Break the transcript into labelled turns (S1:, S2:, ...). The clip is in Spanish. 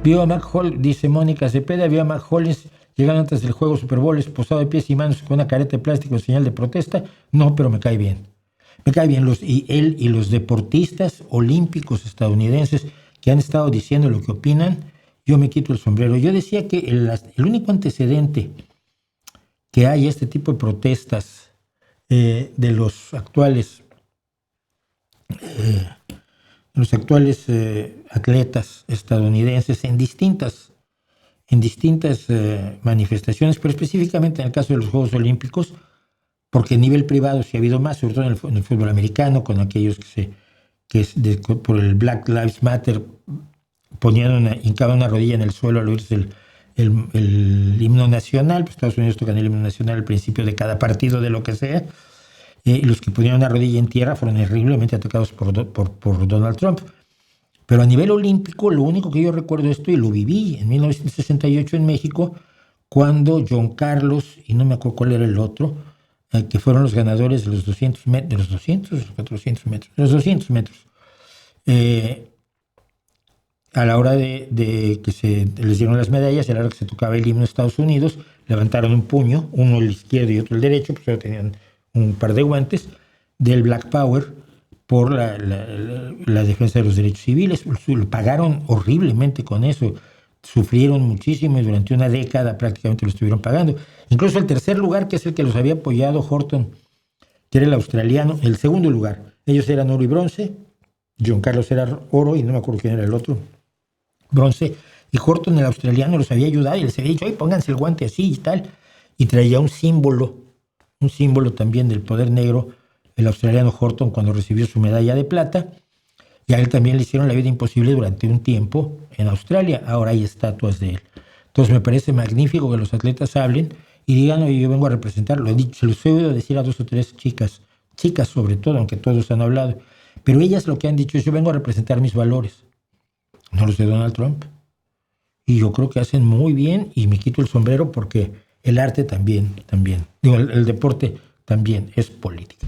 S1: Vio a Mac Hollins, dice Mónica Cepeda, vio a Mac Hollins llegando antes del juego Super Bowl, esposado de pies y manos con una careta de plástico en señal de protesta. No, pero me cae bien. Me cae bien él y los deportistas olímpicos estadounidenses que han estado diciendo lo que opinan. Yo me quito el sombrero. Yo decía que el único antecedente que hay este tipo de protestas de los actuales atletas estadounidenses en distintas manifestaciones, pero específicamente en el caso de los Juegos Olímpicos, porque a nivel privado sí ha habido más, sobre todo en el fútbol americano, con aquellos por el Black Lives Matter hincaban una rodilla en el suelo al oírse el himno nacional. Pues Estados Unidos tocan el himno nacional al principio de cada partido, de lo que sea. Los que ponían una rodilla en tierra fueron horriblemente atacados por Donald Trump. Pero a nivel olímpico, lo único que yo recuerdo esto, y lo viví en 1968 en México, cuando John Carlos, y no me acuerdo cuál era el otro, que fueron los ganadores de los 200 metros, de los 400 metros, de los 200 metros. A la hora de que les dieron las medallas, a la hora que se tocaba el himno de Estados Unidos, levantaron un puño, uno el izquierdo y otro el derecho, pues solo tenían un par de guantes, del Black Power por la defensa de los derechos civiles. Lo pagaron horriblemente con eso, sufrieron muchísimo y durante una década prácticamente lo estuvieron pagando. Incluso el tercer lugar, que es el que los había apoyado Horton, que era el australiano, el segundo lugar, ellos eran oro y bronce, John Carlos era oro y no me acuerdo quién era el otro, bronce, y Horton, el australiano, los había ayudado y les había dicho, ay, pónganse el guante así y tal, y traía un símbolo también del poder negro, el australiano Horton, cuando recibió su medalla de plata, y a él también le hicieron la vida imposible durante un tiempo en Australia. Ahora hay estatuas de él. Entonces me parece magnífico que los atletas hablen y digan, oye, yo vengo a representar, se los he oído decir a 2 o 3 chicas sobre todo, aunque todos han hablado, pero ellas lo que han dicho es, yo vengo a representar mis valores, no los de Donald Trump. Y yo creo que hacen muy bien, y me quito el sombrero porque el arte también, el deporte también es política.